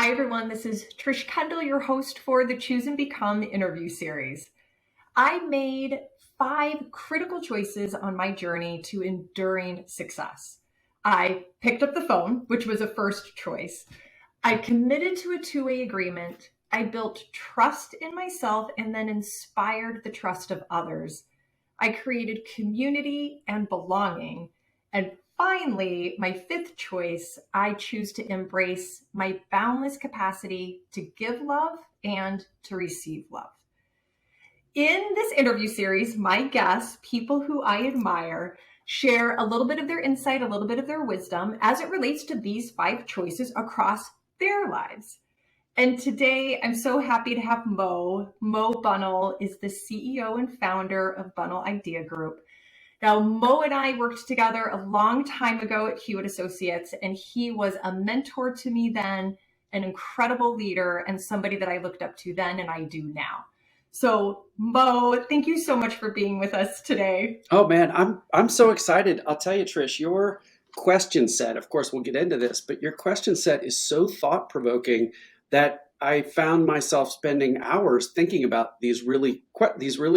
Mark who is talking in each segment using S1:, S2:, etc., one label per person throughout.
S1: Hi, everyone. This is Trish Kendall, your host for the Choose and Become interview series. I made 5 critical choices on my journey to enduring success. I picked up the phone, which was a first choice. I committed to a two-way agreement. I built trust in myself and then inspired the trust of others. I created community and belonging. And finally, my 5th choice, I choose to embrace my boundless capacity to give love and to receive love. In this interview series, my guests, people who I admire, share a little bit of their insight, a little bit of their wisdom as it relates to these 5 choices across their lives. And today, I'm so happy to have Mo. Mo Bunnell is the CEO and founder of Bunnell Idea Group. Now, Mo and I worked together a long time ago at Hewitt Associates, and he was a mentor to me then, an incredible leader, and somebody that I looked up to then and I do now. So, Mo, thank you so much for being with us today.
S2: Oh man, I'm so excited. I'll tell you, Trish, your question set, of course we'll get into this, but your question set is so thought-provoking that I found myself spending hours thinking about these really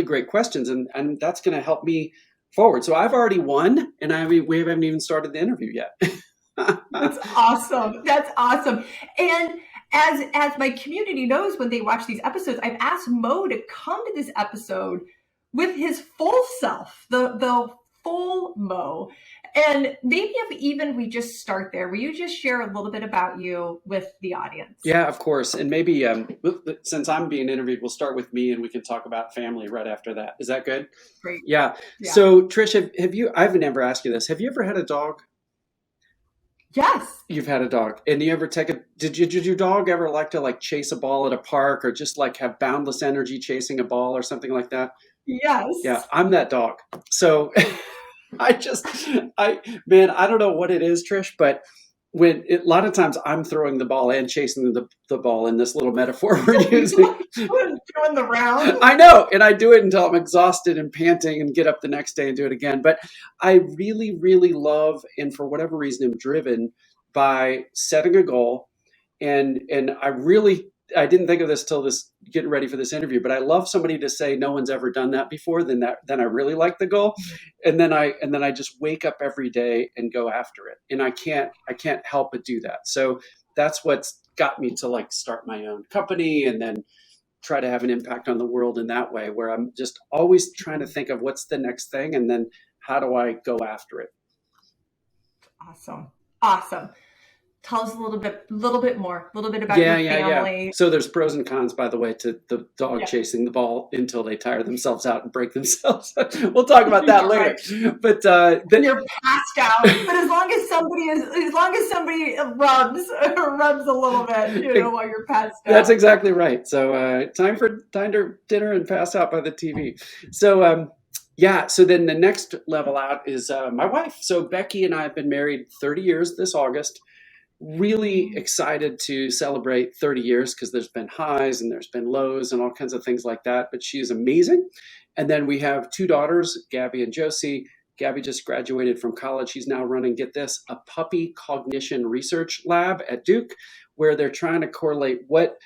S2: great questions, and that's going to help me forward. So I've already won, and we haven't even started the interview yet.
S1: That's awesome. That's awesome. And as my community knows, when they watch these episodes, I've asked Mo to come to this episode with his full self, the full Mo. And maybe if we just start there, will you just share a little bit about you with the audience?
S2: Yeah, of course. And maybe since I'm being interviewed, we'll start with me and we can talk about family right after that. Is that good?
S1: Great.
S2: Yeah. So Trish, have you, I've never asked you this. Have you ever had a dog?
S1: Yes.
S2: You've had a dog. And you ever did your dog ever like to chase a ball at a park or just have boundless energy chasing a ball or something like that?
S1: Yes.
S2: Yeah, I'm that dog. So I don't know what it is, Trish, but a lot of times I'm throwing the ball and chasing the ball in this little metaphor we're using.
S1: Doing the round.
S2: I know, and I do it until I'm exhausted and panting and get up the next day and do it again. But I really, really love, and for whatever reason, am driven by setting a goal. And I didn't think of this till getting ready for this interview, but I love somebody to say no one's ever done that before. Then I really like the goal, and then I just wake up every day and go after it, and I can't help but do that. So that's what's got me to start my own company and then try to have an impact on the world in that way, where I'm just always trying to think of what's the next thing and then how do I go after it.
S1: Awesome. Tell us a little bit more about your family.
S2: Yeah. So there's pros and cons, by the way, to the dog chasing the ball until they tire themselves out and break themselves. We'll talk about that later. Right. But
S1: then you're passed out. But as long as somebody rubs a little bit, while you're passed out.
S2: That's exactly right. So time for dinner and pass out by the TV. So so then the next level out is my wife. So Becky and I have been married 30 years this August. Really excited to celebrate 30 years because there's been highs and there's been lows and all kinds of things like that. But she is amazing. And then we have 2 daughters, Gabby and Josie. Gabby just graduated from college. She's now running, get this, a puppy cognition research lab at Duke, where they're trying to correlate what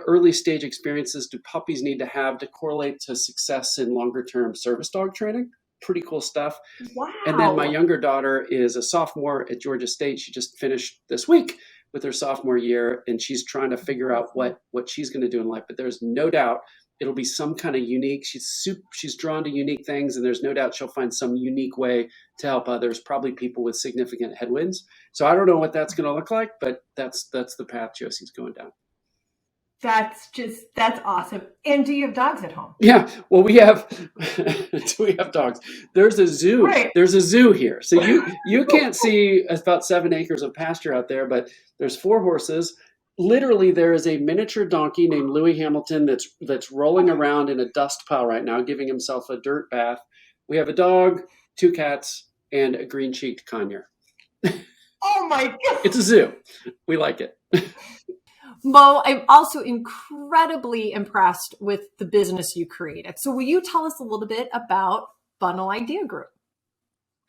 S2: early stage experiences do puppies need to have to correlate to success in longer term service dog training. Pretty cool stuff.
S1: Wow.
S2: And then my younger daughter is a sophomore at Georgia State. She just finished this week with her sophomore year, and she's trying to figure out what she's going to do in life. But there's no doubt it'll be some kind of unique. She's drawn to unique things, and there's no doubt she'll find some unique way to help others, probably people with significant headwinds. So I don't know what that's going to look like, but that's the path Josie's going down.
S1: That's awesome. And do you have dogs at home?
S2: Yeah. Well, do we have dogs? There's a zoo.
S1: Right.
S2: There's a zoo here. So you can't see about 7 acres of pasture out there, but there's 4 horses. Literally, there is a miniature donkey named Louis Hamilton that's rolling around in a dust pile right now, giving himself a dirt bath. We have a dog, 2 cats, and a green-cheeked conure.
S1: Oh my God.
S2: It's a zoo. We like it.
S1: Mo, I'm also incredibly impressed with the business you created. So will you tell us a little bit about Bunnell Idea Group?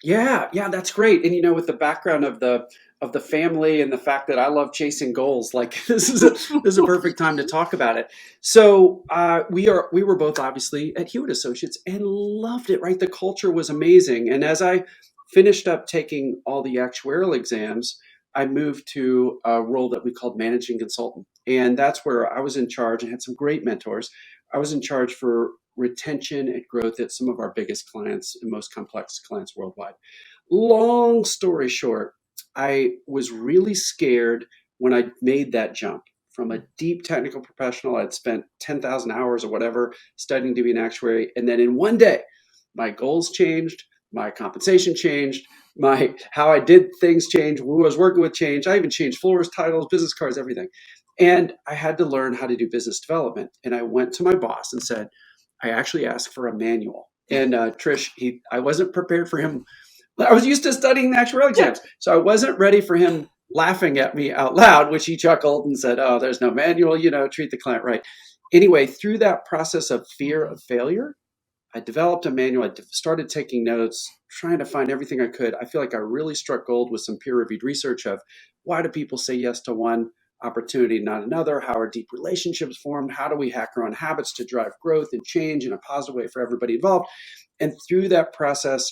S2: Yeah, that's great. And with the background of the family and the fact that I love chasing goals, like this is a perfect time to talk about it. So we were both obviously at Hewitt Associates and loved it. Right, the culture was amazing. And as I finished up taking all the actuarial exams, I moved to a role that we called managing consultant, and that's where I was in charge and had some great mentors. I was in charge for retention and growth at some of our biggest clients and most complex clients worldwide. Long story short, I was really scared when I made that jump from a deep technical professional. I'd spent 10,000 hours or whatever studying to be an actuary. And then in one day, my goals changed, my compensation changed, my how I did things changed, who I was working with changed. I even changed floors, titles, business cards, everything. And I had to learn how to do business development. And I went to my boss and said, I actually asked for a manual. And Trish, I wasn't prepared for him. I was used to studying the actuarial exams, so I wasn't ready for him laughing at me out loud, which he chuckled and said, "Oh, there's no manual, treat the client right." Anyway, through that process of fear of failure, I developed a manual. I started taking notes, trying to find everything I could. I feel like I really struck gold with some peer-reviewed research of why do people say yes to one opportunity, not another? How are deep relationships formed? How do we hack our own habits to drive growth and change in a positive way for everybody involved? And through that process,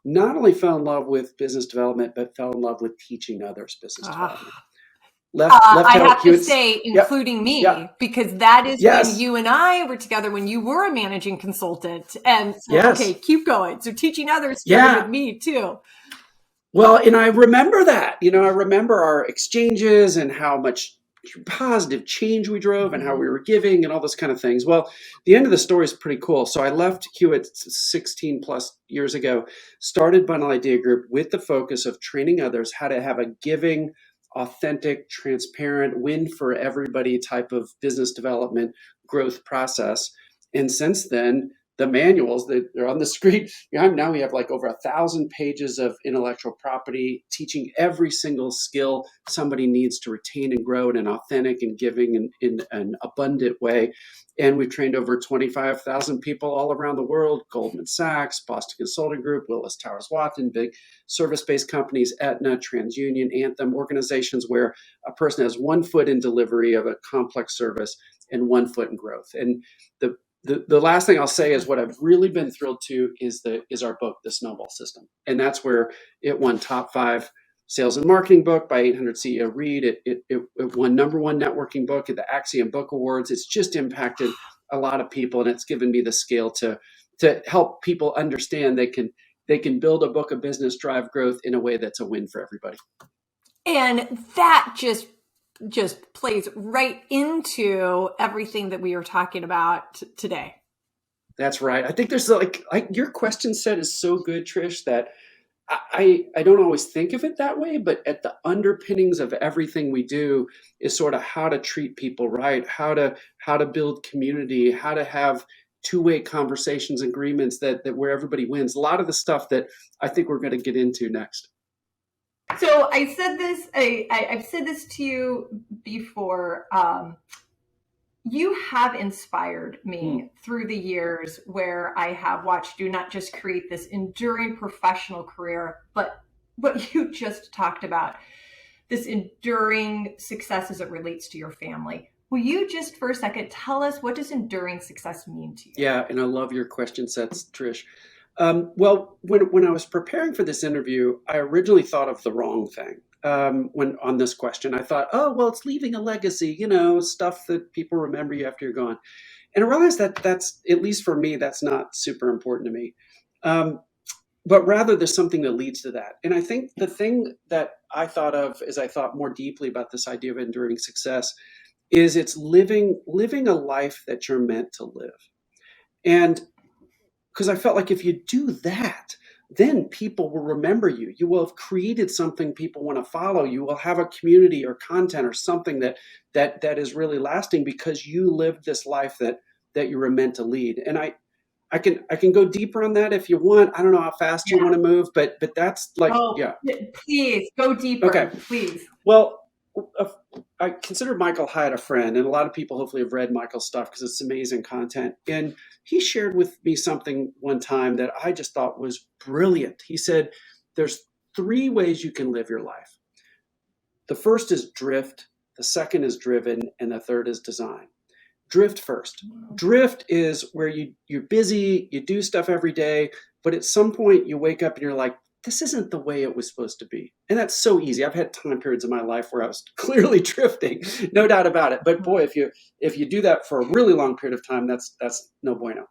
S2: not only fell in love with business development, but fell in love with teaching others business development.
S1: Ah.
S2: Left
S1: I
S2: out
S1: have to
S2: Hewitt's.
S1: say,
S2: Yep.
S1: including
S2: Yep.
S1: me, because that is when
S2: Yes.
S1: you and I were together when you were a managing consultant. And so, okay,
S2: Yes.
S1: keep going. So teaching others started with
S2: Yeah.
S1: me too.
S2: Well, and I remember that. I remember our exchanges and how much positive change we drove and how we were giving and all those kind of things. Well, the end of the story is pretty cool. So I left Hewitt 16 plus years ago, started Bunnell Idea Group with the focus of training others how to have a giving, authentic, transparent, win for everybody type of business development growth process. And since then, the manuals that are on the screen. Now we have like over 1,000 pages of intellectual property teaching every single skill somebody needs to retain and grow in an authentic and giving and in an abundant way. And we've trained over 25,000 people all around the world: Goldman Sachs, Boston Consulting Group, Willis Towers Watson, big service-based companies, Aetna, TransUnion, Anthem, organizations where a person has one foot in delivery of a complex service and one foot in growth. And the last thing I'll say is what I've really been thrilled to is our book, The Snowball System. And that's where it won top 5 sales and marketing book by 800 CEO Read. It won number 1 networking book at the Axiom Book Awards. It's just impacted a lot of people, and it's given me the scale to help people understand they can build a book of business, drive growth in a way that's a win for everybody.
S1: And that just plays right into everything that we are talking about today.
S2: That's right. I think there's like your question set is so good, Trish, that I don't always think of it that way, but at the underpinnings of everything we do is sort of how to treat people right, how to build community, how to have two-way conversations, agreements that where everybody wins. A lot of the stuff that I think we're going to get into next.
S1: So I said this, I've said this to you before. You have inspired me through the years where I have watched you not just create this enduring professional career, but what you just talked about, this enduring success as it relates to your family. Will you just for a second tell us, what does enduring success mean to you?
S2: Yeah, and I love your question sets, Trish. Well, when I was preparing for this interview, I originally thought of the wrong thing. When on this question, I thought, oh, well, it's leaving a legacy, stuff that people remember you after you're gone. And I realized that that's, at least for me, that's not super important to me. But rather, there's something that leads to that. And I think the thing that I thought of as I thought more deeply about this idea of enduring success is it's living a life that you're meant to live. And because I felt like if you do that, then people will remember you. You will have created something people want to follow. You will have a community or content or something that is really lasting because you lived this life that you were meant to lead. And I can go deeper on that if you want. I don't know how fast you want to move, but that's like,
S1: Oh,
S2: yeah.
S1: please go deeper.
S2: Okay.
S1: Please.
S2: Well, uh, I consider Michael Hyatt a friend, and a lot of people hopefully have read Michael's stuff because it's amazing content. And he shared with me something one time that I just thought was brilliant. He said, "There's three ways you can live your life. The first is drift, the second is driven, and the third is design." Drift first. Drift is where you're busy, you do stuff every day, but at some point you wake up and you're like, this isn't the way it was supposed to be. And that's so easy. I've had time periods in my life where I was clearly drifting, no doubt about it. But boy, if you do that for a really long period of time, that's no bueno.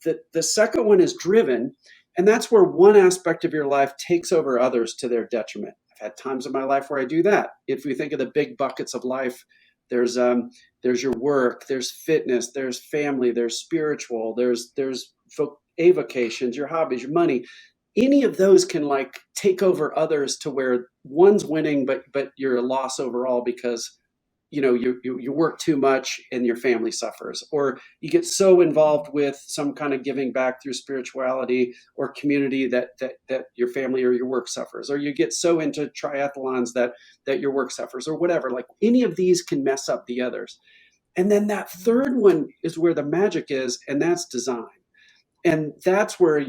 S2: The second one is driven, and that's where one aspect of your life takes over others to their detriment. I've had times in my life where I do that. If we think of the big buckets of life, there's your work, there's fitness, there's family, there's spiritual, there's avocations, your hobbies, your money. Any of those can like take over others to where one's winning, but you're a loss overall because you work too much and your family suffers, or you get so involved with some kind of giving back through spirituality or community that your family or your work suffers, or you get so into triathlons that your work suffers, or whatever. Like any of these can mess up the others. And then that third one is where the magic is, and that's design. And that's where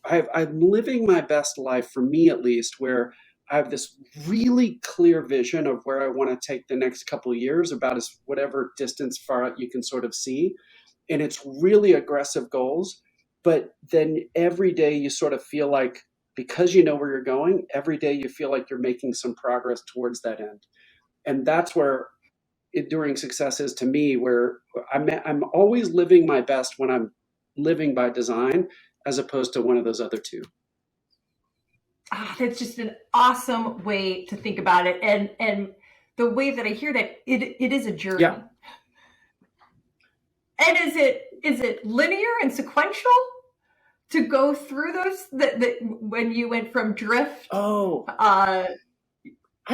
S2: I'm living my best life, for me at least, where I have this really clear vision of where I want to take the next couple of years, about as whatever distance far out you can sort of see. And it's really aggressive goals. But then every day you sort of feel like, because you know where you're going, every day you feel like you're making some progress towards that end. And that's where enduring success is to me, where I'm always living my best when I'm living by design, as opposed to one of those other two.
S1: That's just an awesome way to think about it. And the way that I hear that, it is a journey.
S2: Yeah.
S1: And is it linear and sequential to go through those, that when you went from drift?
S2: Oh, I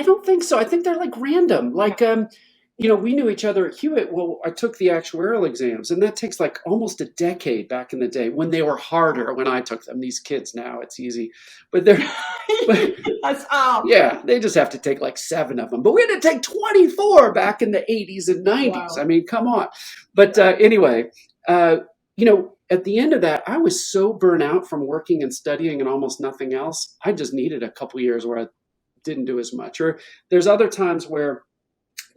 S2: don't think so. I think they're like random. Like, we knew each other at Hewitt. Well, I took the actuarial exams, and that takes like almost a decade back in the day when they were harder when I took them. These kids now, it's easy. But yeah, they just have to take like 7 of them. But we had to take 24 back in the 80s and 90s. Wow. I mean, come on. But anyway, at the end of that, I was so burnt out from working and studying and almost nothing else. I just needed a couple years where I didn't do as much. Or there's other times where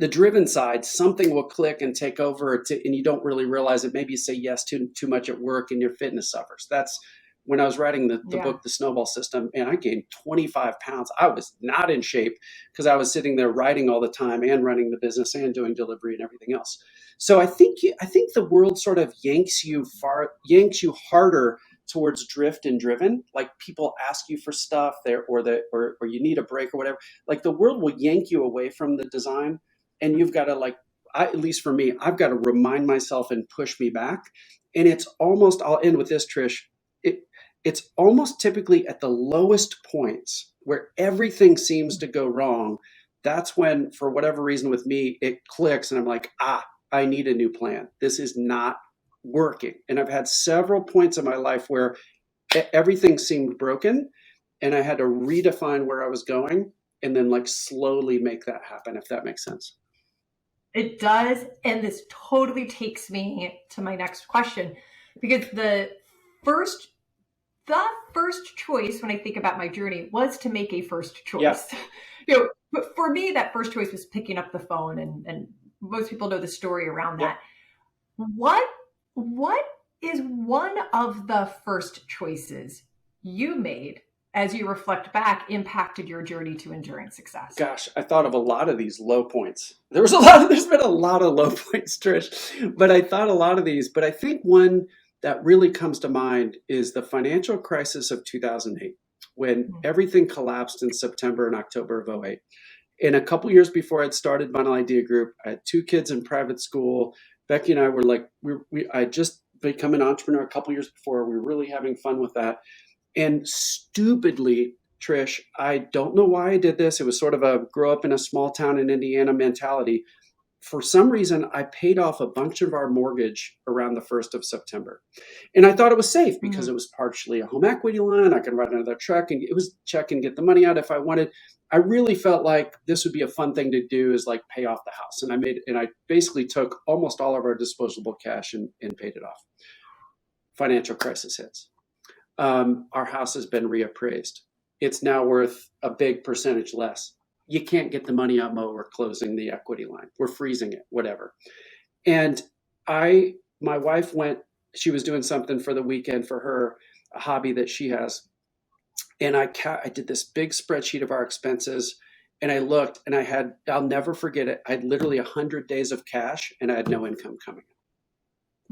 S2: the driven side, something will click and take over, and you don't really realize it. Maybe you say yes to too much at work and your fitness suffers. That's when I was writing the book, The Snowball System, and I gained 25 pounds. I was not in shape because I was sitting there writing all the time and running the business and doing delivery and everything else. So I think the world sort of yanks you harder towards drift and driven. Like people ask you for stuff there, or you need a break or whatever. Like the world will yank you away from the design. And you've got to at least for me, I've got to remind myself and push me back. And it's almost, I'll end with this, Trish. It's almost typically at the lowest points where everything seems to go wrong. That's when, for whatever reason with me, it clicks and I'm like, I need a new plan. This is not working. And I've had several points in my life where everything seemed broken and I had to redefine where I was going and then slowly make that happen, if that makes sense.
S1: It does. And this totally takes me to my next question, because the first choice when I think about my journey was to make a first choice. Yeah. But for me, that first choice was picking up the phone, and most people know the story around that. What is one of the first choices you made, as you reflect back, impacted your journey to enduring success?
S2: Gosh, I thought of a lot of these low points. There's been a lot of low points, Trish, but I thought a lot of these. But I think one that really comes to mind is the financial crisis of 2008, when everything collapsed in September and October of 2008. And a couple years before I'd started Bunnell Idea Group, I had 2 kids in private school. Becky and I were I just become an entrepreneur a couple years before. We were really having fun with that. And stupidly, Trish, I don't know why I did this. It was sort of a grow up in a small town in Indiana mentality. for some reason, I paid off a bunch of our mortgage around the 1st of September. And I thought it was safe because
S1: Mhm.
S2: it was partially a home equity line. I could write another check and get the money out if I wanted. I really felt like this would be a fun thing to do, is like pay off the house. And I basically took almost all of our disposable cash and paid it off. Financial crisis hits. Our house has been reappraised. It's now worth a big percentage less. You can't get the money out, Mo. We're closing the equity line. We're freezing it, whatever. And my wife went, she was doing something for the weekend for her, a hobby that she has. And I did this big spreadsheet of our expenses, and I looked, and I'll never forget it. I had literally 100 days of cash, and I had no income coming.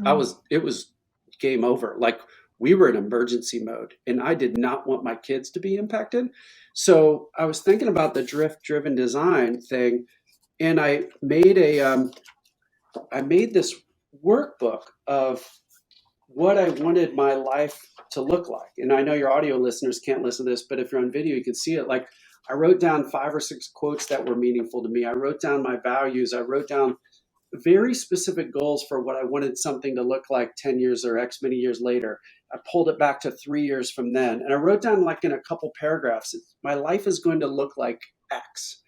S1: Mm.
S2: It was game over. Like, we were in emergency mode, and I did not want my kids to be impacted. So I was thinking about the drift driven design thing, and I made this workbook of what I wanted my life to look like. And I know your audio listeners can't listen to this, but if you're on video, you can see it. Like, I wrote down 5 or 6 quotes that were meaningful to me. I wrote down my values. I wrote down very specific goals for what I wanted something to look like 10 years or X many years later. I pulled it back to 3 years from then. And I wrote down, like, in a couple paragraphs, my life is going to look like X.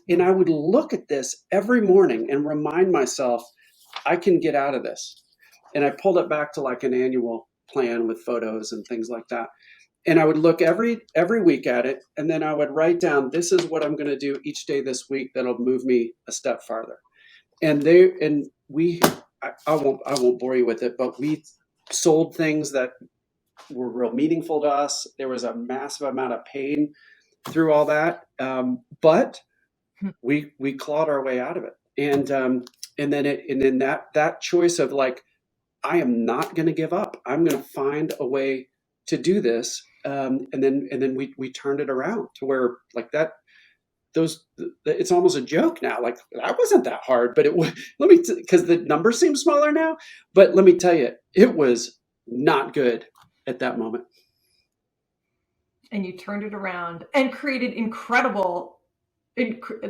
S2: And I would look at this every morning and remind myself, I can get out of this. And I pulled it back to like an annual plan with photos and things like that. And I would look every week at it, and then I would write down, this is what I'm going to do each day this week that'll move me a step farther. I won't bore you with it, but we sold things that were real meaningful to us. There was a massive amount of pain through all that, but we clawed our way out of it. And then that choice of like, I am not going to give up. I'm going to find a way to do this. And then we turned it around to where, like, that those it's almost a joke now. Like, that wasn't that hard, but it was. Because the numbers seem smaller now. But let me tell you, it was not good at that moment.
S1: And you turned it around and created incredible,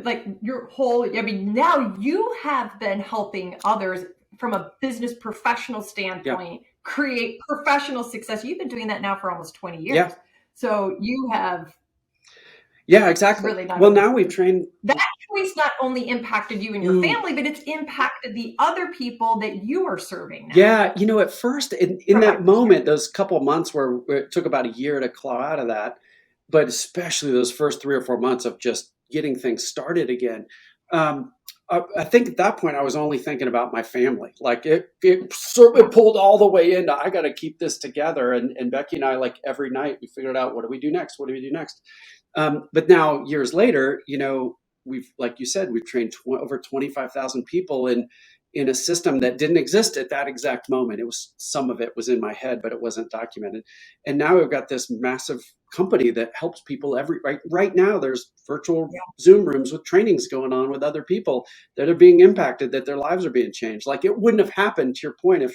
S1: like your whole, I mean, now you have been helping others from a business professional
S2: Yeah,
S1: standpoint create professional success. You've been doing that now for almost 20 years.
S2: yeah,
S1: So you have
S2: yeah, exactly.
S1: really not
S2: Well,
S1: only
S2: now we've trained.
S1: that choice not only impacted you and your
S2: Mm,
S1: family, but it's impacted the other people that you are serving now
S2: yeah, at first, in
S1: from a
S2: that moment,
S1: care.
S2: those couple months where it took about a year to claw out of that, but especially those first 3 or 4 months of just getting things started again. I think at that point I was only thinking about my family. Like, it pulled all the way into, I got to keep this together. And Becky and I, like, every night we figured out, what do we do next? What do we do next? But now, years later, we've, like you said, we've trained over 25,000 people in a system that didn't exist at that exact moment. Some of it was in my head, but it wasn't documented. And now we've got this massive company that helps people right now. There's virtual
S1: Yeah.
S2: Zoom rooms with trainings going on with other people that are being impacted, that their lives are being changed. Like, it wouldn't have happened, to your point,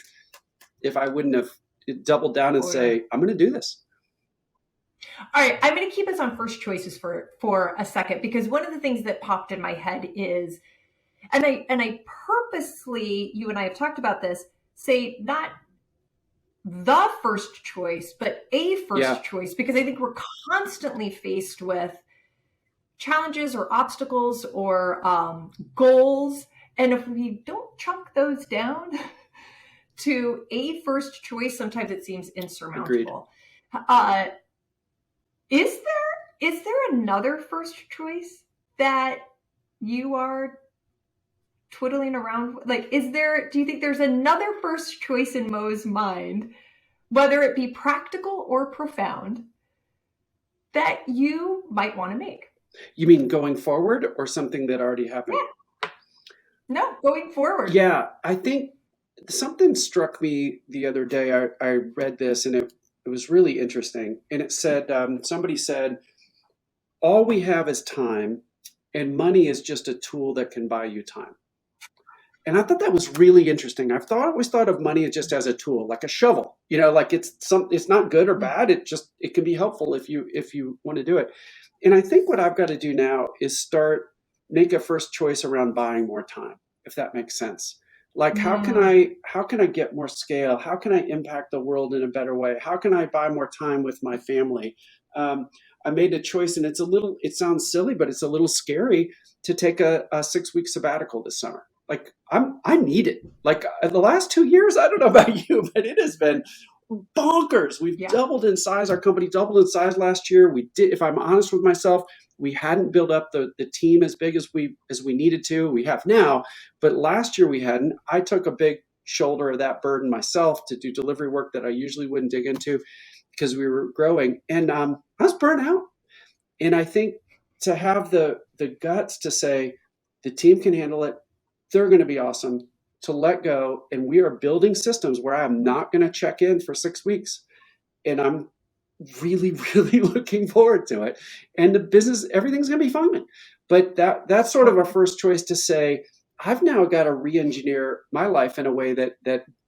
S2: if I wouldn't have doubled down and
S1: Totally.
S2: say, I'm going to do this.
S1: All right, I'm going to keep us on first choices for a second, because one of the things that popped in my head is, and I purposely, you and I have talked about this, say not the first choice, but a
S2: Yeah,
S1: first choice, because I think we're constantly faced with challenges or obstacles or goals, and if we don't chunk those down to a first choice, sometimes it seems
S2: agreed.
S1: insurmountable. Uh, is there another first choice that you are twiddling around? Like, do you think there's another first choice in Mo's mind, whether it be practical or profound, that you might want to make?
S2: You mean going forward, or something that already happened?
S1: Yeah, no, going forward.
S2: Yeah, I think something struck me the other day. I read this, and it was really interesting. And it said, somebody said, all we have is time, and money is just a tool that can buy you time. And I thought that was really interesting. Always thought of money just as a tool, like a shovel. Like, it's not good or bad. It can be helpful if you want to do it. And I think what I've got to do now is make a first choice around buying more time. if that makes sense. Like,
S1: Mm,
S2: how can I get more scale? How can I impact the world in a better way? How can I buy more time with my family? Um, I made a choice, and it sounds silly, but it's a little scary to take a 6 week sabbatical this summer. Like, I need it. Like, the last 2 years, I don't know about you, but it has been bonkers. We've
S1: yeah.
S2: doubled in size. Our company doubled in size last year. We did, if I'm honest with myself, we hadn't built up the team as big as we needed to. We have now, but last year we hadn't. I took a big shoulder of that burden myself to do delivery work that I usually wouldn't dig into because we were growing, and I was burnt out. And I think to have the guts to say the team can handle it, they're going to be awesome, to let go, and we are building systems where I'm not going to check in for 6 weeks, and I'm really really looking forward to it. And the business, everything's going to be fine. But that's sort of a
S1: Totally.
S2: first choice to say I've now got to re-engineer my life in a way that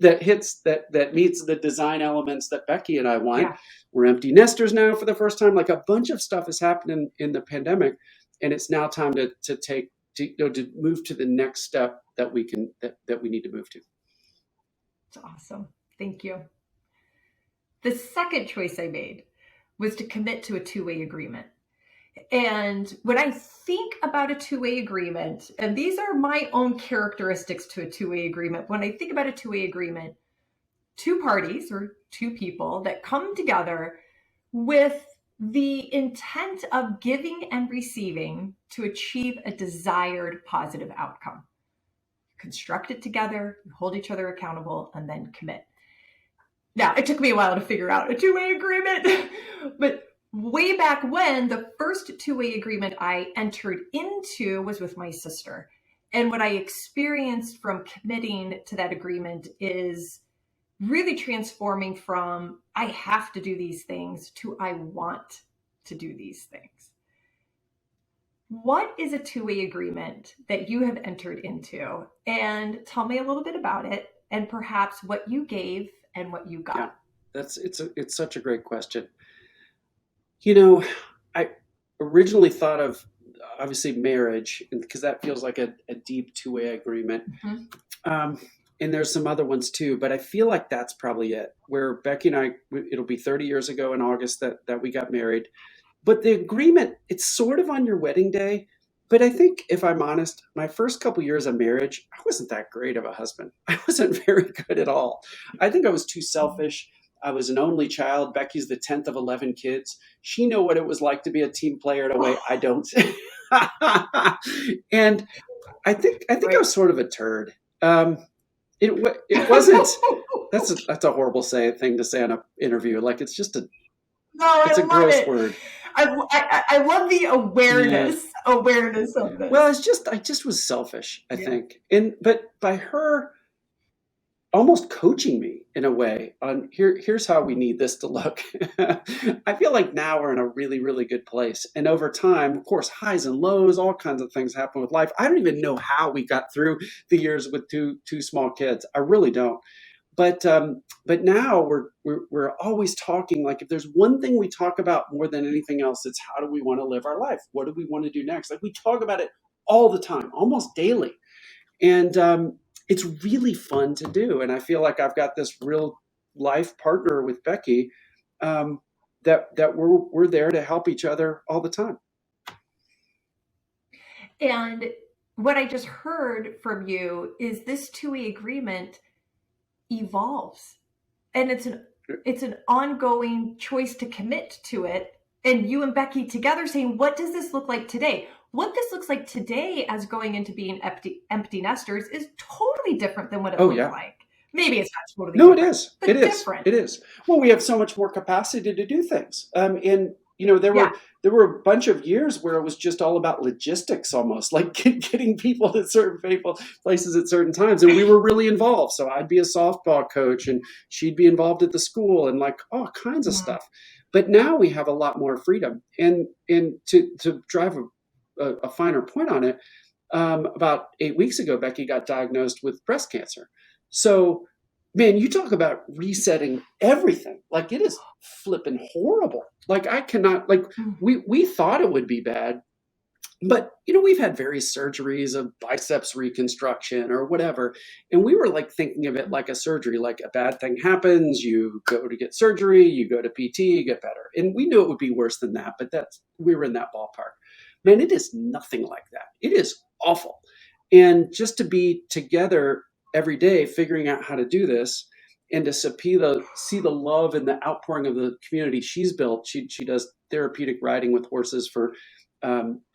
S2: hits that meets the design elements that Becky and I want.
S1: Yeah.
S2: We're empty nesters now for the first time. Like, a bunch of stuff has happened in the pandemic, and it's now time to take to move to the next step that we need to move to.
S1: It's awesome. Thank you. The second choice I made was to commit to a two-way agreement. And when I think about a two-way agreement, and these are my own characteristics to a two-way agreement, when I think about a two-way agreement, two parties or two people that come together with the intent of giving and receiving to achieve a desired positive outcome. Construct it together, hold each other accountable, and then commit. Now, it took me a while to figure out a two-way agreement, but way back when, the first two-way agreement I entered into was with my sister. And what I experienced from committing to that agreement is really transforming from I have to do these things to I want to do these things. What is a two-way agreement that you have entered into? And tell me a little bit about it and perhaps what you gave and what you
S2: Yeah,
S1: got.
S2: it's such a great question. You know, I originally thought of, obviously, marriage, because that feels like a deep two-way agreement.
S1: Mhm.
S2: Um, and there's some other ones too, but I feel like that's probably it. Where Becky and I, it'll be 30 years ago in August that we got married. But the agreement, it's sort of on your wedding day. But I think, if I'm honest, my first couple years of marriage, I wasn't that great of a husband. I wasn't very good at all. I think I was too selfish. I was an only child. Becky's the 10th of 11 kids. She knew what it was like to be a team player in a way I don't. And I think I
S1: Right.
S2: was sort of a turd. It wasn't. That's a horrible thing to say on an interview. Like,
S1: No, I
S2: it's a
S1: love
S2: gross
S1: it.
S2: word.
S1: I love the
S2: Yeah.
S1: awareness of
S2: Well,
S1: this.
S2: I just was selfish, I
S1: Yeah.
S2: think. But by her almost coaching me in a way on here's how we need this to look. I feel like now we're in a really, really good place. And over time, of course, highs and lows, all kinds of things happen with life. I don't even know how we got through the years with two small kids. I really don't. But now we're always talking. Like, if there's one thing we talk about more than anything else, it's how do we want to live our life? What do we want to do next? Like, we talk about it all the time, almost daily. And it's really fun to do. And I feel like I've got this real life partner with Becky, um, that we're there to help each other all the time.
S1: And what I just heard from you is this two-way agreement evolves. And it's an ongoing choice to commit to it. And you and Becky together saying, what does this look like today? What this looks like today as going into being empty nesters is totally different than what it
S2: Oh
S1: looked
S2: yeah.
S1: like. Maybe it's not totally
S2: No, it
S1: different,
S2: is. It
S1: but
S2: is.
S1: different.
S2: It is. Well, we have so much more capacity to do things. And
S1: Yeah.
S2: there were a bunch of years where it was just all about logistics, almost like getting people to certain places at certain times, and we were really involved. So I'd be a softball coach, and she'd be involved at the school, and like all kinds of
S1: Mhm.
S2: stuff. But now we have a lot more freedom. And to drive a finer point on it, about 8 weeks ago, Becky got diagnosed with breast cancer. So, man, you talk about resetting everything. Like, it is flipping horrible. Like, I cannot, like,
S1: Mm.
S2: we thought it would be bad. But, we've had various surgeries of biceps reconstruction or whatever. And we were like thinking of it like a surgery, like a bad thing happens, you go to get surgery, you go to PT, you get better. And we knew it would be worse than that, but we were in that ballpark. Man, it is nothing like that. It is awful. And just to be together every day, figuring out how to do this, and to see the love and the outpouring of the community she's built. She does therapeutic riding with horses for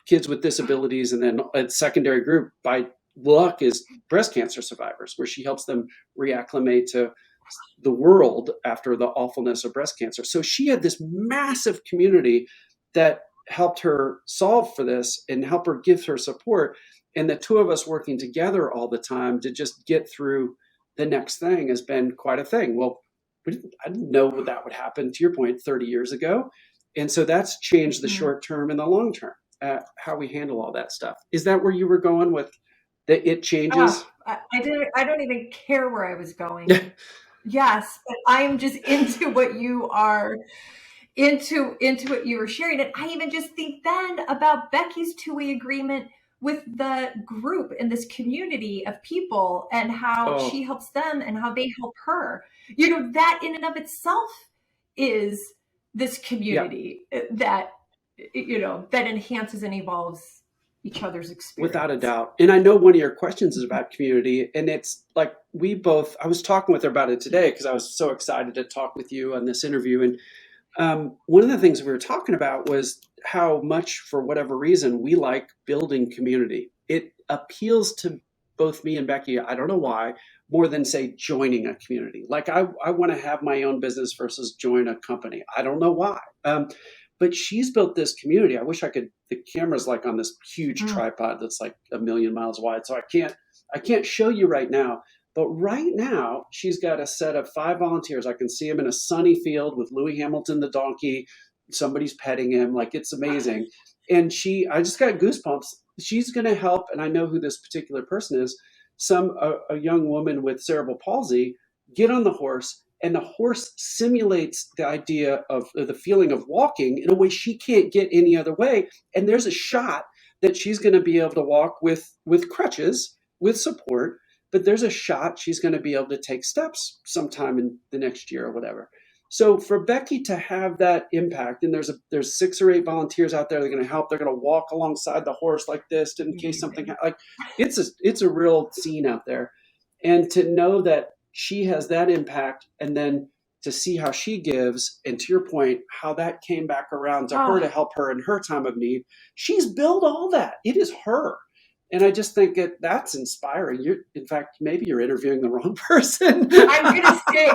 S2: kids with disabilities, and then a secondary group by luck is breast cancer survivors, where she helps them reacclimate to the world after the awfulness of breast cancer. So she had this massive community that helped her solve for this and help her give her support. And the two of us working together all the time to just get through the next thing has been quite a thing. Well, I didn't know that would happen, to your point, 30 years ago. And so that's changed the short term and the long term, how we handle all that stuff. Is that where you were going with that it changes?
S1: I don't even care where I was going. Yes, but I'm just into what you are into what you were sharing. And I even just think then about Becky's two-way agreement with the group in this community of people, and how she helps them and how they help her. That in and of itself is this community that enhances and evolves each other's experience.
S2: Without a doubt. And I know one of your questions is about community, and it's like I was talking with her about it today because I was so excited to talk with you on this interview. And one of the things we were talking about was how much, for whatever reason, we like building community. It appeals to both me and Becky, I don't know why, more than, say, joining a community. Like I want to have my own business versus join a company. I don't know why. But she's built this community. I wish I could. The camera's like on this huge tripod that's like 1,000,000 miles wide, so I can't show you right now. But right now, she's got a set of 5 volunteers. I can see him in a sunny field with Louis Hamilton, the donkey. Somebody's petting him. Like, it's amazing. And I just got goosebumps. She's going to help, and I know who this particular person is, a young woman with cerebral palsy, get on the horse, and the horse simulates the idea of the feeling of walking in a way she can't get any other way. And there's a shot that she's going to be able to walk with crutches, with support. But there's a shot she's going to be able to take steps sometime in the next year or whatever. So for Becky to have that impact, and there's 6 or 8 volunteers out there that are going to help. They're going to walk alongside the horse like this in case something like it's a real scene out there. And to know that she has that impact, and then to see how she gives, and to your point, how that came back around to her to help her in her time of need. She's built all that. It is her. And I just think that's inspiring. In fact, maybe you're interviewing the wrong person.
S1: I was going to say,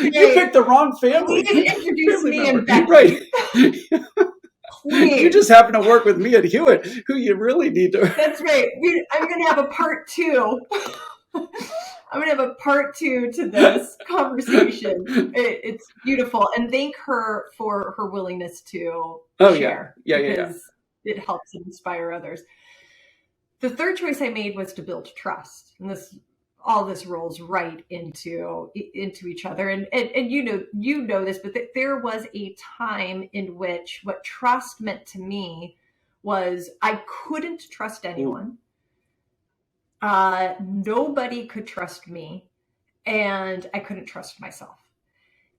S2: you picked the wrong family.
S1: Please introduce me and Becky.
S2: Right.
S1: Please.
S2: You just happen to work with me at Hewitt, who you really need to.
S1: That's right. I'm going to have a part 2. I'm going to have a part 2 to this conversation. It's beautiful. And thank her for her willingness to share.
S2: Yeah.
S1: It helps inspire others. The third choice I made was to build trust. And all this rolls right into each other. And you know this, but there was a time in which what trust meant to me was I couldn't trust anyone. Nobody could trust me, and I couldn't trust myself.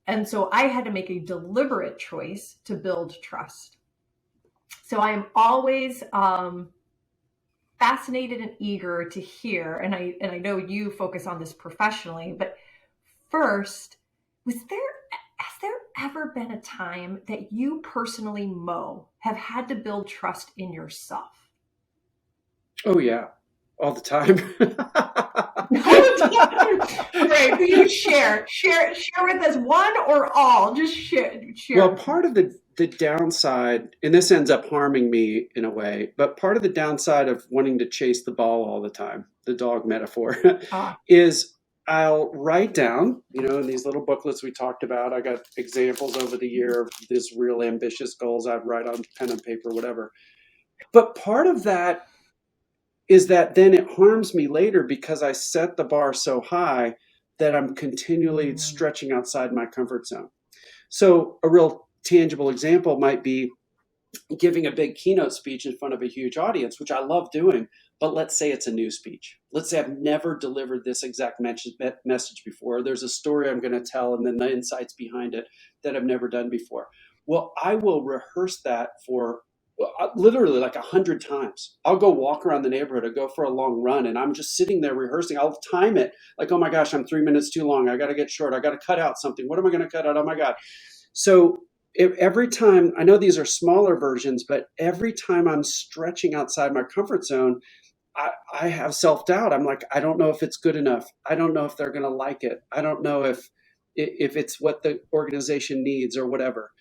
S1: And so I had to make a deliberate choice to build trust. So I am always fascinated and eager to hear, and I know you focus on this professionally, but first, has there ever been a time that you personally, Mo, have had to build trust in yourself?
S2: Oh yeah, all the time.
S1: Right, will you share with us, one or all? Just share.
S2: Well, part of the downside, and this ends up harming me in a way, but part of the downside of wanting to chase the ball all the time, the dog metaphor, is I'll write down, in these little booklets we talked about, I got examples over the year of these real ambitious goals I'd write on pen and paper, whatever. But part of that is that then it harms me later because I set the bar so high that I'm continually stretching outside my comfort zone. So a real tangible example might be giving a big keynote speech in front of a huge audience, which I love doing. But let's say it's a new speech. Let's say I've never delivered this exact message before. There's a story I'm going to tell, and then the insights behind it that I've never done before. Well, I will rehearse that for literally like 100 times. I'll go walk around the neighborhood or go for a long run, and I'm just sitting there rehearsing. I'll time it like, oh my gosh, I'm 3 minutes too long. I got to get short. I got to cut out something. What am I going to cut out? Oh my God. So every time, I know these are smaller versions, but every time I'm stretching outside my comfort zone, I have self-doubt. I'm like, I don't know if it's good enough. I don't know if they're going to like it. I don't know if it's what the organization needs or whatever.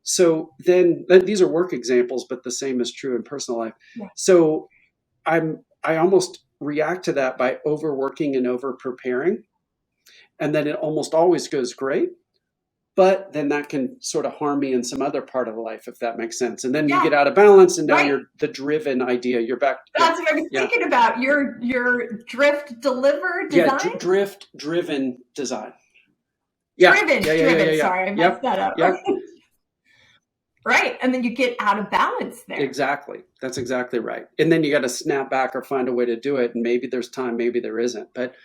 S2: So then these are work examples, but the same is true in personal life.
S1: Yeah.
S2: So I almost react to that by overworking and over preparing. And then it almost always goes great. But then that can sort of harm me in some other part of life, if that makes sense. And then you
S1: Yeah.
S2: get out of balance, and now
S1: Right.
S2: you're the driven idea. You're back.
S1: That's what I was thinking about. Your drift deliver design?
S2: Yeah, drift driven design.
S1: Driven. Sorry, I messed that up.
S2: Yep.
S1: Right. And then you get out of balance there.
S2: Exactly. That's exactly right. And then you got to snap back or find a way to do it. And maybe there's time, maybe there isn't. But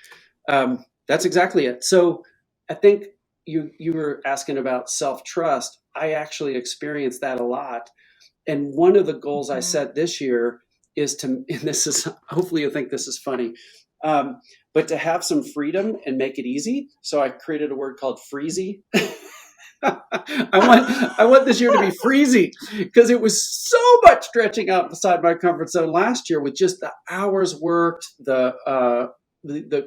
S2: that's exactly it. So I think you were asking about self-trust. I actually experienced that a lot. And one of the goals I set this year is to, and this is, hopefully you'll think this is funny, but to have some freedom and make it easy. So I created a word called freezy. I want this year to be freezy, because it was so much stretching outside my comfort zone last year with just the hours worked, the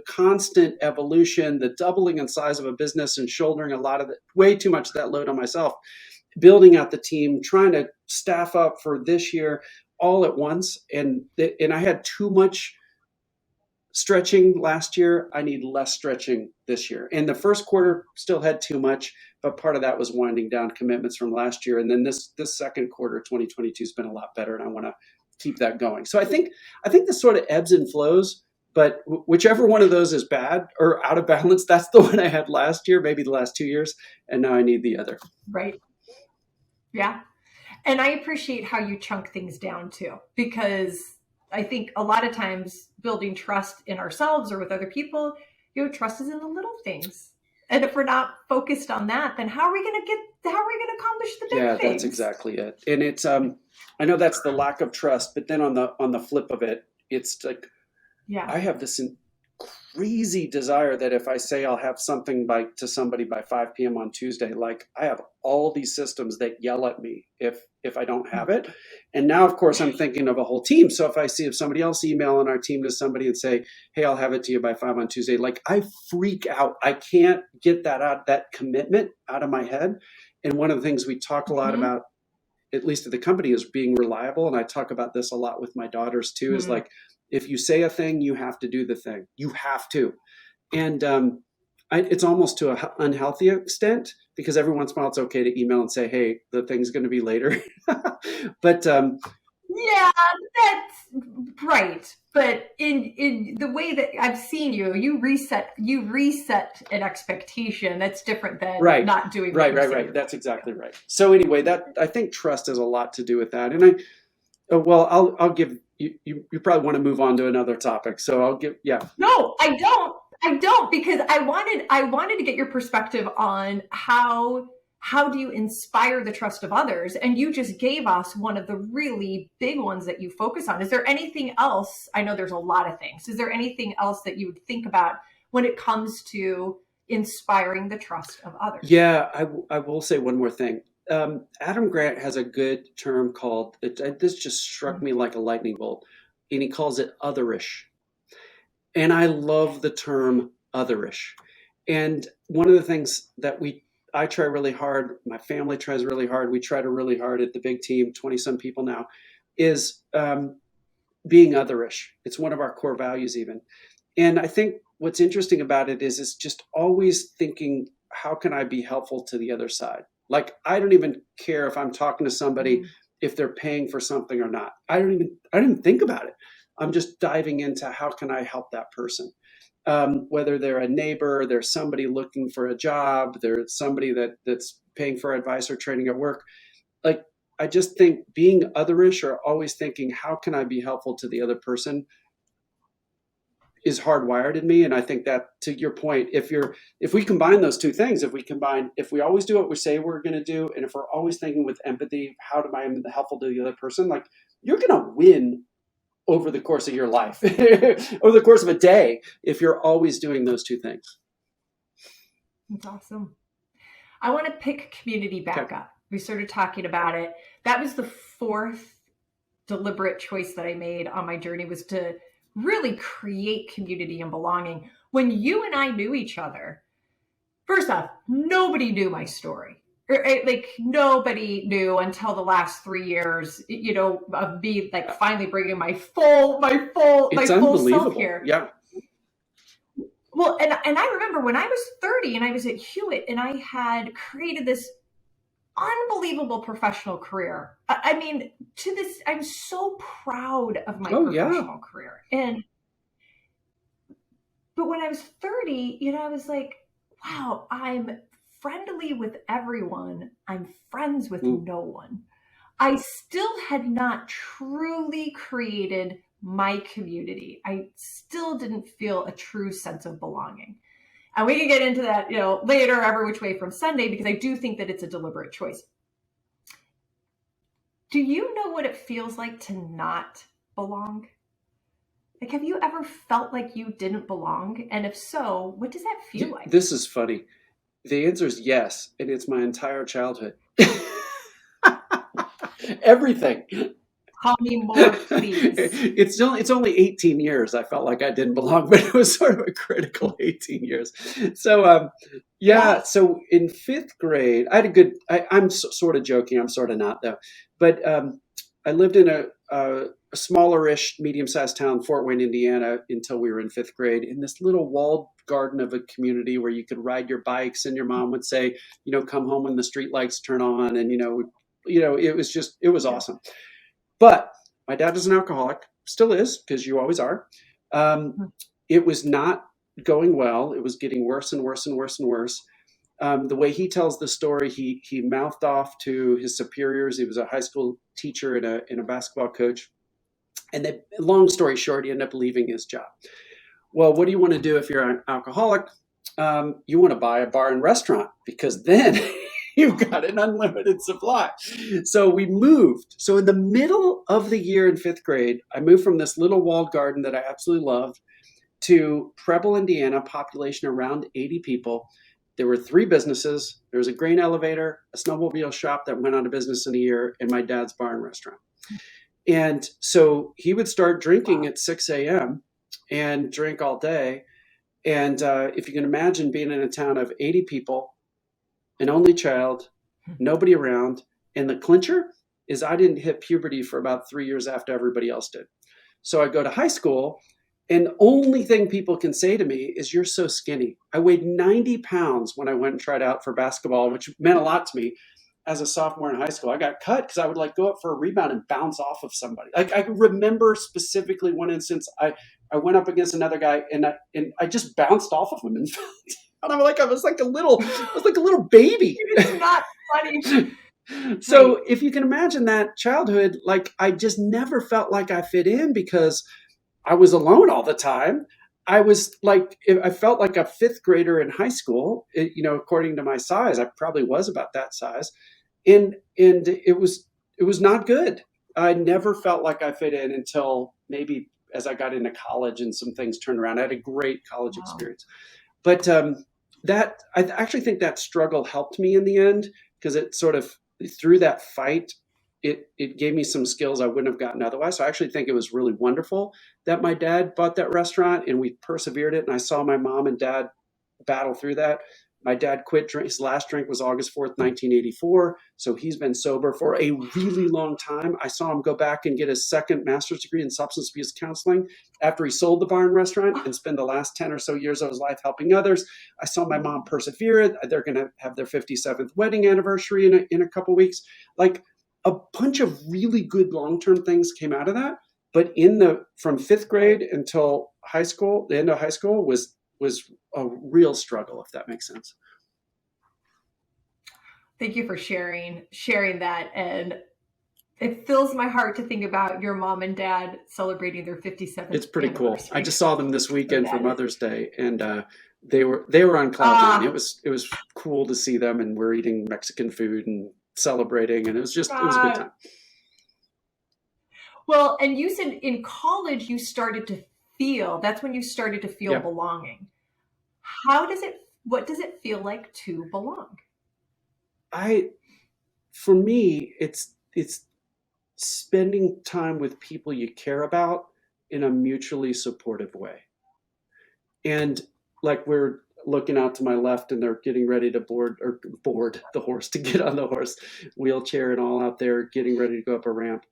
S2: constant evolution, the doubling in size of a business and shouldering a lot of it, way too much of that load on myself, building out the team, trying to staff up for this year all at once. And I had too much stretching last year. I need less stretching this year. And the first quarter still had too much, but part of that was winding down commitments from last year. And then this second quarter, 2022, has been a lot better, and I want to keep that going. So I think this sort of ebbs and flows. But whichever one of those is bad or out of balance, that's the one I had last year, maybe the last 2 years, and now I need the other.
S1: Right. Yeah. And I appreciate how you chunk things down too, because I think a lot of times building trust in ourselves or with other people, trust is in the little things. And if we're not focused on that, then how are we going to accomplish the big things?
S2: Yeah, that's exactly it. And it's, I know that's the lack of trust, but then on the flip of it, it's like, I have this crazy desire that if I say I'll have something to somebody by 5 p.m. on Tuesday, like I have all these systems that yell at me if I don't have it. And now, of course, I'm thinking of a whole team. So if somebody else email on our team to somebody and say, hey, I'll have it to you by 5 on Tuesday, like I freak out. I can't get that commitment out of my head. And one of the things we talk a lot about, at least at the company, is being reliable. And I talk about this a lot with my daughters too, is like, if you say a thing, you have to do the thing. You have to. And it's almost to an unhealthy extent, because every once in a while it's okay to email and say, hey, the thing's going to be later. But
S1: yeah, that's right. But in the way that I've seen you reset an expectation that's different than not doing
S2: right. That's exactly right. So anyway, that I think trust has a lot to do with that. And I'll give you probably want to move on to another topic. So I'll give
S1: No, I don't, because I wanted to get your perspective on how do you inspire the trust of others? And you just gave us one of the really big ones that you focus on. Is there anything else? I know there's a lot of things. Is there anything else that you would think about when it comes to inspiring the trust of others?
S2: Yeah, I will say one more thing. Adam Grant has a good term called, this just struck me like a lightning bolt, and he calls it otherish. And I love the term otherish. And one of the things that I try really hard, my family tries really hard, we try to really hard at the big team, 20-some people now, is being otherish. It's one of our core values even. And I think what's interesting about it is just always thinking, how can I be helpful to the other side? Like, I don't even care if I'm talking to somebody, if they're paying for something or not. I don't even think about it. I'm just diving into how can I help that person? Whether they're a neighbor, there's somebody looking for a job, there's somebody that's paying for advice or training at work. Like, I just think being otherish or always thinking, how can I be helpful to the other person is hardwired in me. And I think that, to your point, if we combine those two things, if we always do what we say we're going to do, and if we're always thinking with empathy, how am I helpful to the other person? Like, you're going to win over the course of your life, over the course of a day, if you're always doing those two things.
S1: That's awesome. I want to pick community back up. We started talking about it. That was the fourth deliberate choice that I made on my journey, was to really create community and belonging. When you and I knew each other, first off, nobody knew my story. Like, nobody knew until the last 3 years, of me like finally bringing my full self here.
S2: Yeah.
S1: Well, and I remember when I was 30 and I was at Hewitt and I had created this unbelievable professional career. I mean, to this, I'm so proud of my professional career. But when I was 30, I was like, wow, I'm friendly with everyone. I'm friends with no one. I still had not truly created my community. I still didn't feel a true sense of belonging. And we can get into that, later, every which way from Sunday, because I do think that it's a deliberate choice. Do you know what it feels like to not belong? Like, have you ever felt like you didn't belong? And if so, what does that feel like?
S2: This is funny. The answer is yes, and it's my entire childhood. Everything.
S1: Tell me more, please.
S2: It's only 18 years I felt like I didn't belong, but it was sort of a critical 18 years. So, so in fifth grade, I had I'm sort of joking, I'm sort of not though, but I lived in a smaller-ish, medium-sized town, Fort Wayne, Indiana, until we were in fifth grade, in this little walled garden of a community where you could ride your bikes, and your mom would say, come home when the street lights turn on, and it was awesome. But my dad was an alcoholic, still is, because you always are. It was not going well. It was getting worse and worse and worse and worse. The way he tells the story, he mouthed off to his superiors. He was a high school teacher and a basketball coach. And then, long story short, he ended up leaving his job. Well, what do you want to do if you're an alcoholic? You want to buy a bar and restaurant, because then you've got an unlimited supply. So we moved. So in the middle of the year in fifth grade, I moved from this little walled garden that I absolutely loved to Preble, Indiana, population around 80 people. There were 3 businesses. There was a grain elevator, a snowmobile shop that went out of business in a year, and my dad's bar and restaurant. And so he would start drinking at 6 a.m. and drink all day. And if you can imagine being in a town of 80 people, an only child, nobody around. And the clincher is I didn't hit puberty for about 3 years after everybody else did. So I go to high school, and the only thing people can say to me is, you're so skinny. I weighed 90 pounds when I went and tried out for basketball, which meant a lot to me. As a sophomore in high school, I got cut because I would go up for a rebound and bounce off of somebody. Like, I remember specifically one instance, I went up against another guy and I just bounced off of him and I was like a little baby.
S1: It's not funny.
S2: So if you can imagine that childhood, like, I just never felt like I fit in because I was alone all the time. I was like, I felt like a fifth grader in high school, according to my size. I probably was about that size. And it was not good. I never felt like I fit in until maybe as I got into college and some things turned around. I had a great college experience. But I actually think that struggle helped me in the end, because it sort of, through that fight, it gave me some skills I wouldn't have gotten otherwise. So I actually think it was really wonderful that my dad bought that restaurant and we persevered it. And I saw my mom and dad battle through that. My dad quit drink. His last drink was August 4th, 1984. So he's been sober for a really long time. I saw him go back and get his second master's degree in substance abuse counseling after he sold the bar and restaurant and spend the last 10 or so years of his life helping others. I saw my mom persevere. They're going to have their 57th wedding anniversary in a couple weeks. Like, a bunch of really good long-term things came out of that. But from fifth grade until high school, the end of high school was a real struggle, if that makes sense.
S1: Thank you for sharing that. And It fills my heart to think about your mom and dad celebrating their 57th
S2: It's pretty cool. I
S1: anniversary
S2: just saw them this
S1: of
S2: weekend for
S1: that.
S2: Mother's Day, and they were on cloud nine. It
S1: Ah,
S2: was cool to see them, and we're eating Mexican food and celebrating, and it was a good
S1: uh,
S2: time.
S1: well, and you said in college you started to feel, that's when you started to feel
S2: Yeah,
S1: belonging. What does it feel like to belong?
S2: I for me, it's spending time with people you care about in a mutually supportive way. And like we're looking out to my left and they're getting ready to board the horse to get on the horse, wheelchair and all out there getting ready to go up a ramp.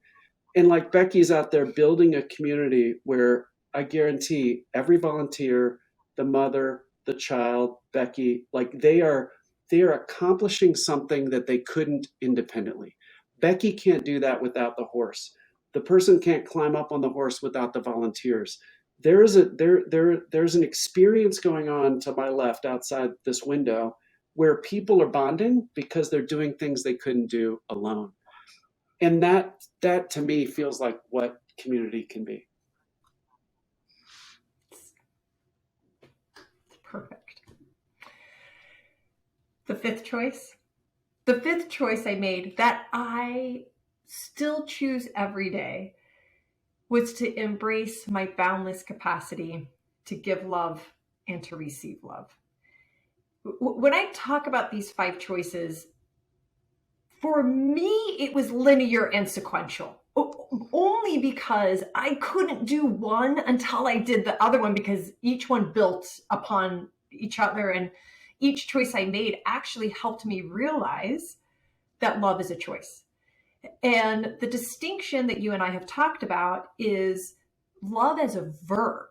S2: And like Becky's out there building a community where I guarantee every volunteer, the mother, the child, Becky, like they are accomplishing something that they couldn't independently. Becky can't do that without the horse. The person can't climb up on the horse without the volunteers. There's an experience going on to my left outside this window where people are bonding because they're doing things they couldn't do alone. And that to me feels like what community can be.
S1: It's perfect. The fifth choice? The fifth choice I made that I still choose every day was to embrace my boundless capacity to give love and to receive love. When I talk about these five choices, for me, it was linear and sequential. Only because I couldn't do one until I did the other one, because each one built upon each other. And each choice I made actually helped me realize that love is a choice. And the distinction that you and I have talked about is love as a verb.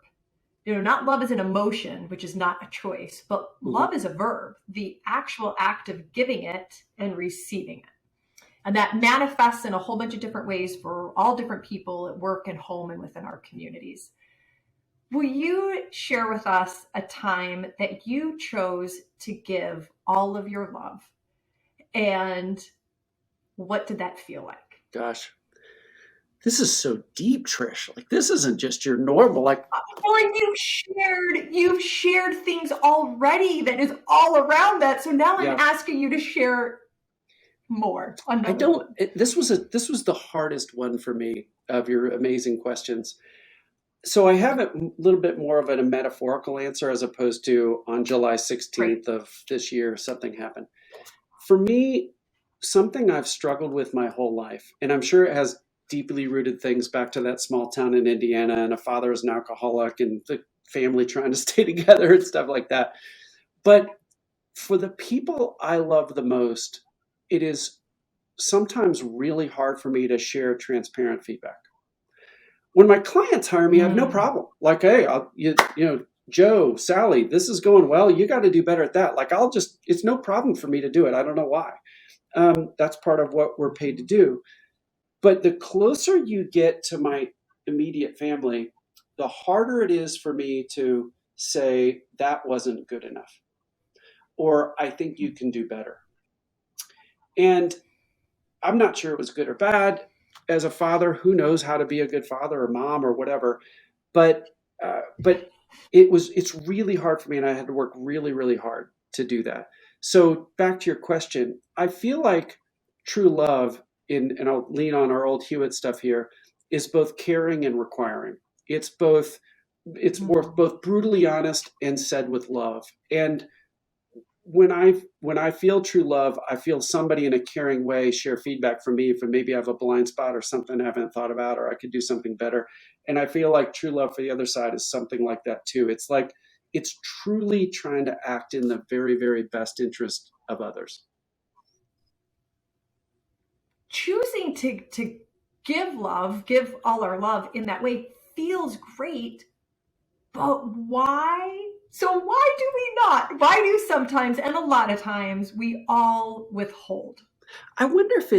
S1: Not love as an emotion, which is not a choice, but
S2: Mhm.
S1: love is a verb, the actual act of giving it and receiving it. And that manifests in a whole bunch of different ways for all different people at work and home and within our communities. Will you share with us a time that you chose to give all of your love? And what did that feel like?
S2: Gosh, this is so deep, Trish. Like this isn't just your normal. Like
S1: Well, and you've shared things already that is all around that. So now I'm
S2: yeah,
S1: asking you to share more,
S2: I
S1: another
S2: don't.
S1: one.
S2: This was the hardest one for me of your amazing questions. So I have a little bit more of a metaphorical answer as opposed to on July
S1: Great.
S2: 16th of this year something happened. For me, something I've struggled with my whole life, and I'm sure it has deeply rooted things back to that small town in Indiana and a father is an alcoholic and the family trying to stay together and stuff like that. But for the people I love the most, it is sometimes really hard for me to share transparent feedback. When my clients hire me, I have no
S1: Mm.
S2: problem. Like, hey, Joe, Sally, this is going well. You got to do better at that. Like, it's no problem for me to do it. I don't know why. That's part of what we're paid to do. But the closer you get to my immediate family, the harder it is for me to say that wasn't good enough, or I think you can do better. And I'm not sure it was good or bad. As a father, who knows how to be a good father or mom or whatever. But it's really hard for me, and I had to work really, really hard to do that. So back to your question, I feel like true love, and I'll lean on our old Hewitt stuff here, is both caring and requiring. It's both it's
S1: Mm.
S2: both brutally honest and said with love. And when I feel true love, I feel somebody in a caring way share feedback from me, for maybe I have a blind spot or something I haven't thought about, or I could do something better. And I feel like true love for the other side is something like that too. It's like it's truly trying to act in the very, very best interest of others.
S1: Choosing to give all our love in that way feels great, but why? So why do we not? Why do sometimes, and a lot of times, we all withhold?
S2: I wonder if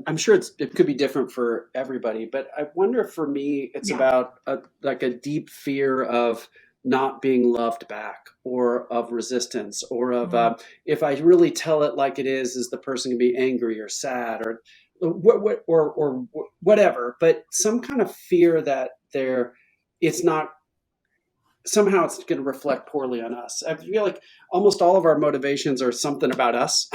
S2: I'm sure it could be different for everybody, but I wonder if for me it's
S1: Yeah.
S2: about like a deep fear of not being loved back, or of resistance, or of
S1: Mm.
S2: if I really tell it like it is the person can be angry or sad, or or whatever, but some kind of fear that it's not, somehow it's going to reflect poorly on us. I feel like almost all of our motivations are something about us.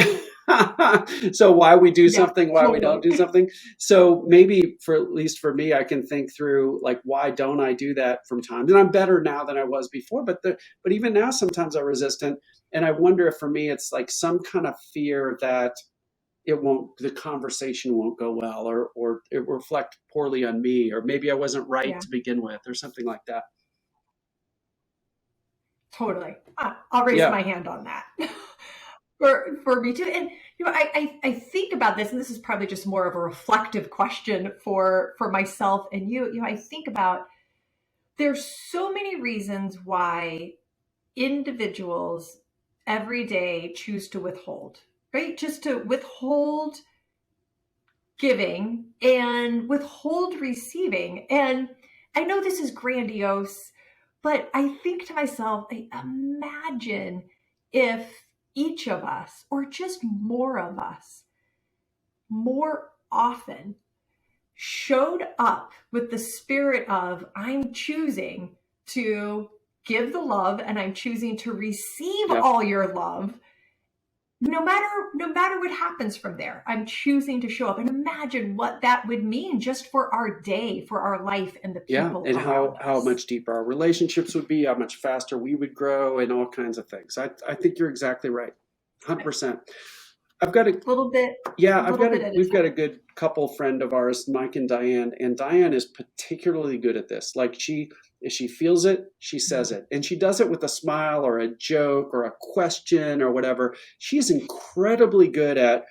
S2: So why we do
S1: Yeah,
S2: something, why we don't
S1: totally.
S2: do something. So maybe for, at least for me, I can think through like, why don't I do that from times? And I'm better now than I was before, but even now, sometimes I'm resistant. And I wonder if for me, it's like some kind of fear that the conversation won't go well, or it will reflect poorly on me, or maybe I wasn't right
S1: Yeah,
S2: to begin with, or something like that.
S1: totally. I'll raise
S2: Yeah.
S1: my hand on that. For me too. And I think about this, and this is probably just more of a reflective question for myself and you. I think about, there's so many reasons why individuals every day choose to withhold, right? Just to withhold giving and withhold receiving. And I know this is grandiose, but I think to myself, imagine if each of us, or just more of us, more often showed up with the spirit of, I'm choosing to give the love and I'm choosing to receive
S2: Yep.
S1: all your love, no matter what happens from there. I'm choosing to show up, and imagine what that would mean just for our day, for our life, and the
S2: Yeah,
S1: people
S2: and
S1: around
S2: how
S1: us.
S2: much deeper our relationships would be, how much faster we would grow, and all kinds of things. I think you're exactly right, 100%. I've got a Yeah,
S1: A little bit at a
S2: we've got a
S1: time.
S2: good couple friend of ours, Mike and Diane is particularly good at this. Like if she feels it, she says it, and she does it with a smile or a joke or a question or whatever. She's incredibly good at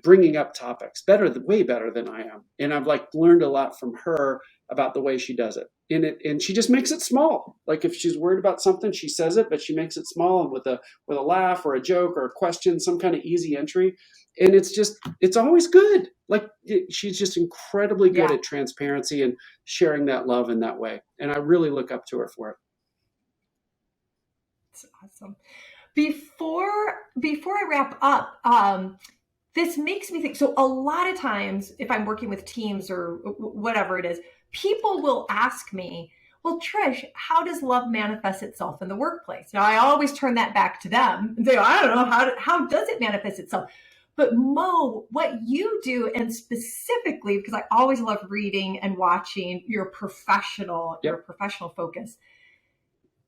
S2: bringing up topics, way better than I am. And I've like learned a lot from her about the way she does it. And she just makes it small. Like if she's worried about something, she says it, but she makes it small and with a laugh or a joke or a question, some kind of easy entry. And it's always good. Like she's just incredibly good
S1: Yeah,
S2: at transparency and sharing that love in that way. And I really look up to her for it.
S1: it's awesome. Before I wrap up, this makes me think. So a lot of times, if I'm working with teams or whatever it is, people will ask me, well, Trish, how does love manifest itself in the workplace? Now, I always turn that back to them and say, I don't know, how does it manifest itself? But Mo, what you do, and specifically because I always love reading and watching your
S2: Yep.
S1: professional focus,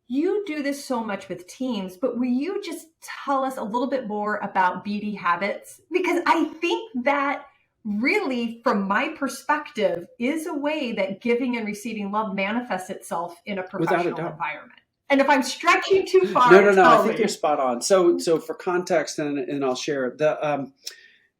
S1: you do this so much with teams, but will you just tell us a little bit more about BD habits? Because I think that really, from my perspective, is a way that giving and receiving love manifests itself in a
S2: Without a
S1: professional
S2: doubt.
S1: environment. And if I'm stretching too
S2: No,
S1: far,
S2: no, no. I
S1: tell
S2: think you're
S1: me.
S2: spot on. So for context, and I'll share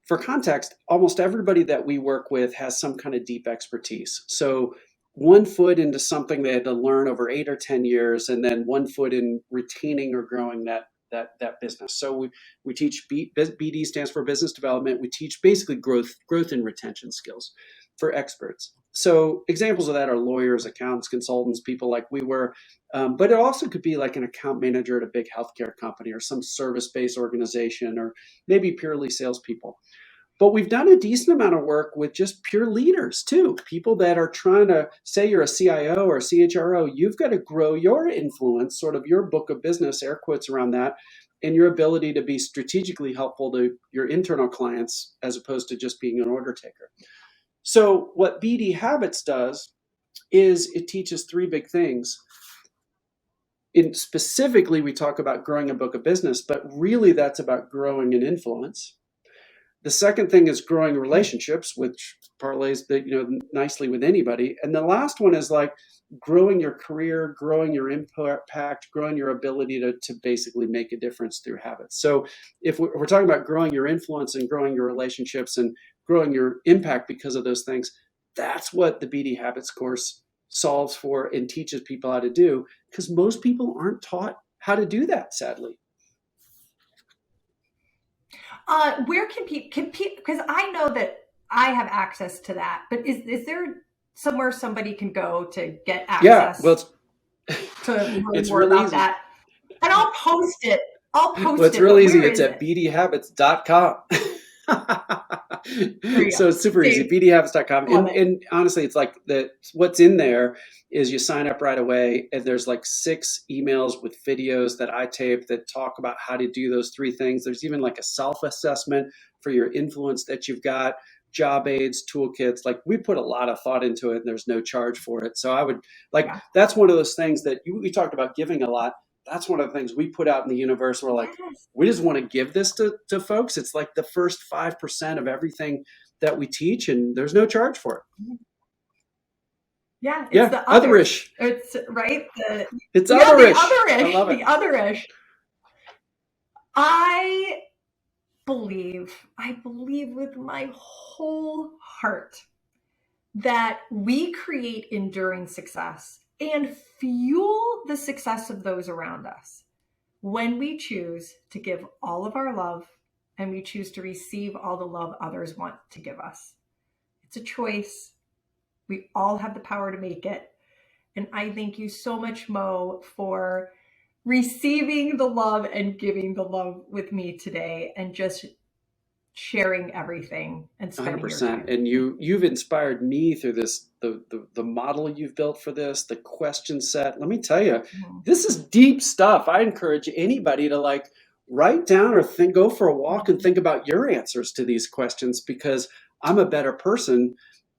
S2: for context, almost everybody that we work with has some kind of deep expertise. So one foot into something they had to learn over 8 or 10 years, and then one foot in retaining or growing that business. So we teach BD stands for business development. We teach basically growth and retention skills for experts. So examples of that are lawyers, accountants, consultants, people like we were. But it also could be like an account manager at a big healthcare company or some service-based organization, or maybe purely salespeople. But we've done a decent amount of work with just pure leaders too. People that are trying to, say you're a CIO or a CHRO, you've got to grow your influence, sort of your book of business, air quotes around that, and your ability to be strategically helpful to your internal clients as opposed to just being an order taker. So what BD Habits does is it teaches three big things. Specifically, we talk about growing a book of business, but really that's about growing an influence. The second thing is growing relationships, which parlays nicely with anybody. And the last one is like growing your career, growing your impact, growing your ability to basically make a difference through habits. So if we're talking about growing your influence and growing your relationships and growing your impact because of those things, that's what the BD Habits course solves for and teaches people how to do, because most people aren't taught how to do that, sadly.
S1: Where can people? Because I know that I have access to that, but is there somewhere somebody can go to get
S2: Yeah, well,
S1: access to learn
S2: it's
S1: more
S2: real
S1: about
S2: easy.
S1: that? And I'll post it. I'll
S2: Well,
S1: post
S2: it's
S1: it.
S2: real
S1: But
S2: easy.
S1: where
S2: It's
S1: is
S2: at
S1: it?
S2: bdhabits.com.
S1: There you
S2: So
S1: go.
S2: it's super easy,
S1: Save.
S2: bdhabits.com.
S1: Love it.
S2: And honestly, it's like what's in there is you sign up right away, and there's like 6 emails with videos that I tape that talk about how to do those 3 things. There's even like a self-assessment for your influence that you've got, job aids, toolkits. Like we put a lot of thought into it, and there's no charge for it. So I would like,
S1: Yeah.
S2: that's one of those things that we talked about giving a lot. That's one of the things we put out in the universe. We're like,
S1: Yes.
S2: we just want to give this to folks. It's like the first 5% of everything that we teach, and there's no charge for it.
S1: Yeah, it's
S2: Yeah,
S1: the
S2: otherish.
S1: It's right.
S2: It's
S1: Yeah,
S2: otherish.
S1: the otherish.
S2: I love it.
S1: The otherish. I believe with my whole heart that we create enduring success and fuel the success of those around us when we choose to give all of our love and we choose to receive all the love others want to give us. It's a choice. We all have the power to make it. And I thank you so much, Mo, for receiving the love and giving the love with me today and just sharing everything and spending
S2: 100%.
S1: your time.
S2: And you've inspired me through this, the model you've built for this, the question set. Let me tell you, this is deep stuff. I encourage anybody to like write down or go for a walk and think about your answers to these questions, because I'm a better person,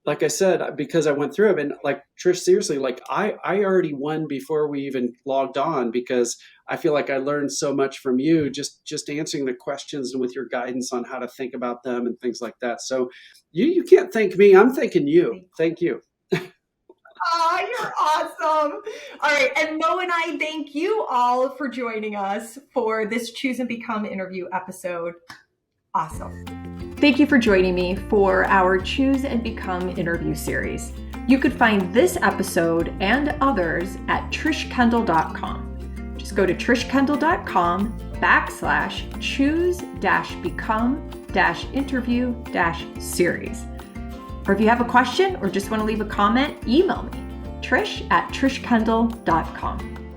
S2: like I said, because I went through it. And like Trish, seriously, like I already won before we even logged on, because I feel like I learned so much from you, just answering the questions and with your guidance on how to think about them and things like that. So you can't thank me. I'm thanking you. Thank you.
S1: Oh, you're awesome. All right. And Mo and I thank you all for joining us for this Choose and Become interview episode. Awesome. Thank you for joining me for our Choose and Become interview series. You could find this episode and others at trishkendall.com. Just go to trishkendall.com/choose-become-interview-series. Or if you have a question or just want to leave a comment, email me, trish@trishkendall.com.